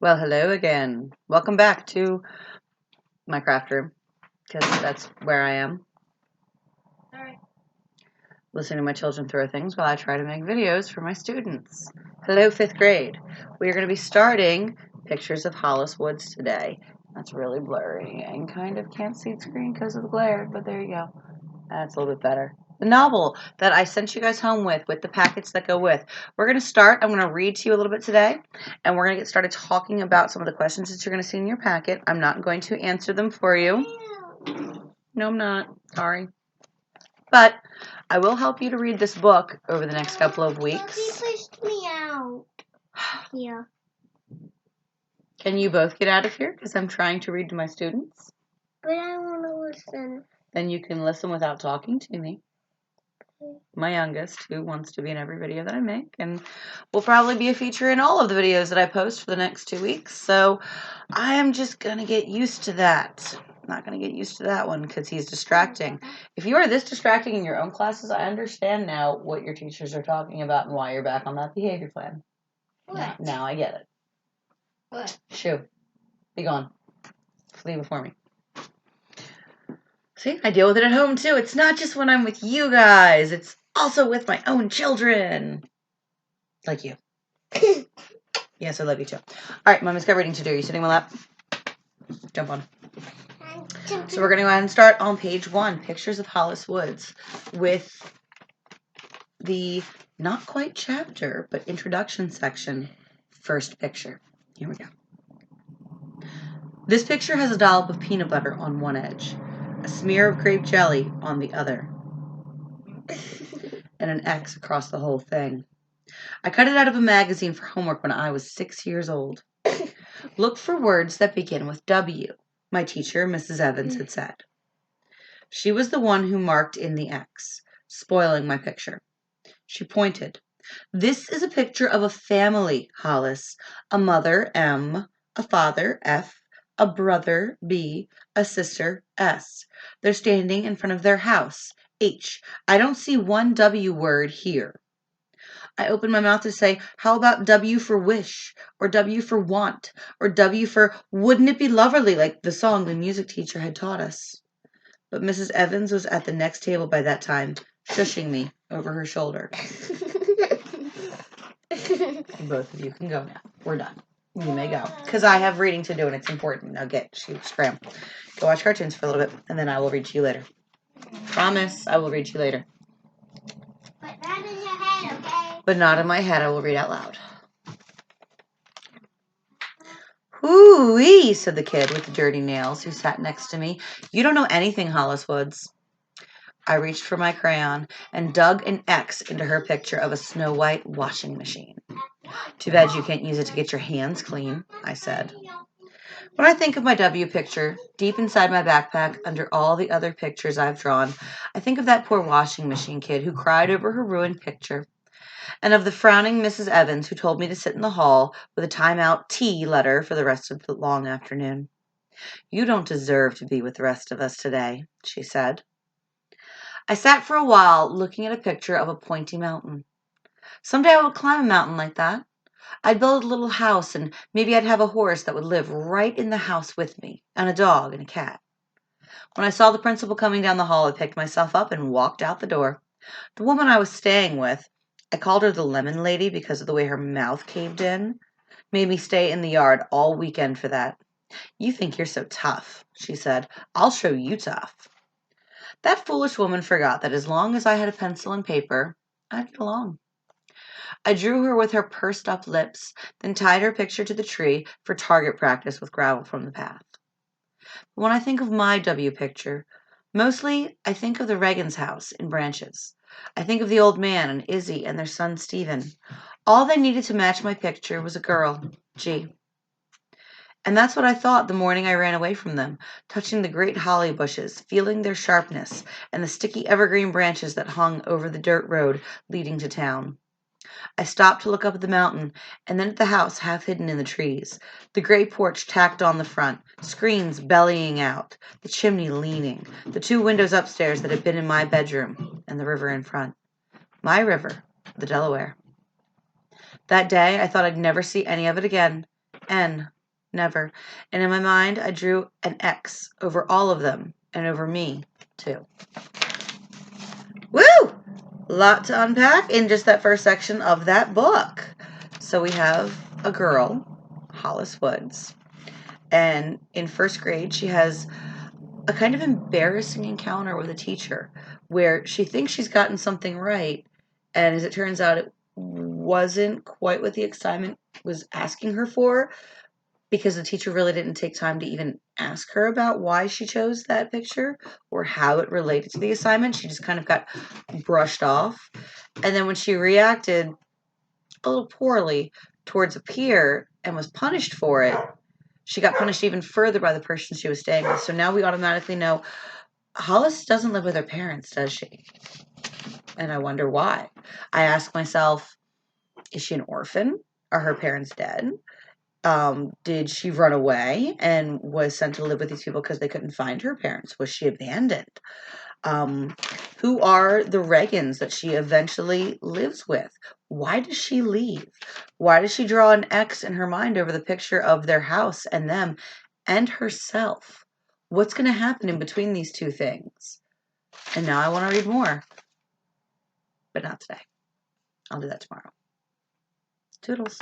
Well, hello again. Welcome back to my craft room, because that's where I am. Alright. Listening to my children throw things while I try to make videos for my students. Hello, 5th grade. We are going to be starting Pictures of Hollis Woods today. That's really blurry and kind of can't see the screen because of the glare, but there you go. That's a little bit better. The novel that I sent you guys home with the packets that go with. We're going to start. I'm going to read to you a little bit today, and we're going to get started talking about some of the questions that you're going to see in your packet. I'm not going to answer them for you. No, I'm not. Sorry. But I will help you to read this book over the next couple of weeks. She pushed me out. Yeah. Can you both get out of here? Because I'm trying to read to my students. But I want to listen. Then you can listen without talking to me. My youngest, who wants to be in every video that I make, and will probably be a feature in all of the videos that I post for the next 2 weeks. So I am just going to get used to that. I'm not going to get used to that one because he's distracting. If you are this distracting in your own classes, I understand now what your teachers are talking about and why you're back on that behavior plan. What? Now I get it. What? Shoo. Be gone. Flee before me. See, I deal with it at home too. It's not just when I'm with you guys. It's also with my own children. Like you. Yes, I love you too. All right, Mommy's got reading to do. Are you sitting on my lap? Jump on. So we're going to go ahead and start on page 1, Pictures of Hollis Woods, with the not quite chapter, but introduction section, first picture. Here we go. This picture has a dollop of peanut butter on one edge, a smear of grape jelly on the other, and an X across the whole thing. I cut it out of a magazine for homework when I was 6 years old. Look for words that begin with W, my teacher, Mrs. Evans, had said. She was the one who marked in the X, spoiling my picture. She pointed. This is a picture of a family, Hollis. A mother, M, a father, F, a brother, B, a sister, S. They're standing in front of their house, H. I don't see one W word here. I opened my mouth to say, how about W for wish, or W for want, or W for wouldn't it be lovely, like the song the music teacher had taught us. But Mrs. Evans was at the next table by that time, shushing me over her shoulder. Both of you can go now. We're done. You may go. Because I have reading to do and it's important. Now scram. Go watch cartoons for a little bit, and then I will read to you later. Promise, I will read to you later. But not in your head, okay? But not in my head. I will read out loud. Hoo-wee, said the kid with the dirty nails who sat next to me. You don't know anything, Hollis Woods. I reached for my crayon and dug an X into her picture of a snow-white washing machine. Too bad you can't use it to get your hands clean, I said. When I think of my W picture, deep inside my backpack, under all the other pictures I've drawn, I think of that poor washing machine kid who cried over her ruined picture, and of the frowning Mrs. Evans who told me to sit in the hall with a timeout tea letter for the rest of the long afternoon. You don't deserve to be with the rest of us today, she said. I sat for a while looking at a picture of a pointy mountain. Someday I would climb a mountain like that. I'd build a little house, and maybe I'd have a horse that would live right in the house with me, and a dog and a cat. When I saw the principal coming down the hall, I picked myself up and walked out the door. The woman I was staying with, I called her the lemon lady because of the way her mouth caved in, made me stay in the yard all weekend for that. You think you're so tough, she said. I'll show you tough. That foolish woman forgot that as long as I had a pencil and paper, I'd get along. I drew her with her pursed up lips, then tied her picture to the tree for target practice with gravel from the path. But when I think of my W picture, mostly I think of the Reagan's house in Branches. I think of the old man and Izzy and their son Stephen. All they needed to match my picture was a girl, G. And that's what I thought the morning I ran away from them, touching the great holly bushes, feeling their sharpness, and the sticky evergreen branches that hung over the dirt road leading to town. I stopped to look up at the mountain, and then at the house half hidden in the trees, the gray porch tacked on the front, screens bellying out, the chimney leaning, the 2 windows upstairs that had been in my bedroom, and the river in front. My river, the Delaware. That day, I thought I'd never see any of it again, N. Never. And in my mind, I drew an X over all of them and over me, too. Woo! Lot to unpack in just that first section of that book. So we have a girl, Hollis Woods, and in first grade, she has a kind of embarrassing encounter with a teacher where she thinks she's gotten something right, and as it turns out, it wasn't quite what the assignment was asking her for, because the teacher really didn't take time to even ask her about why she chose that picture or how it related to the assignment. She just kind of got brushed off. And then when she reacted a little poorly towards a peer and was punished for it, she got punished even further by the person she was staying with. So now we automatically know Hollis doesn't live with her parents, does she? And I wonder why. I ask myself, is she an orphan? Are her parents dead? Did she run away and was sent to live with these people because they couldn't find her parents? Was she abandoned? Who are the Reagans that she eventually lives with? Why does she leave? Why does she draw an X in her mind over the picture of their house and them and herself? What's going to happen in between these two things? And now I want to read more, but not today. I'll do that tomorrow. Toodles.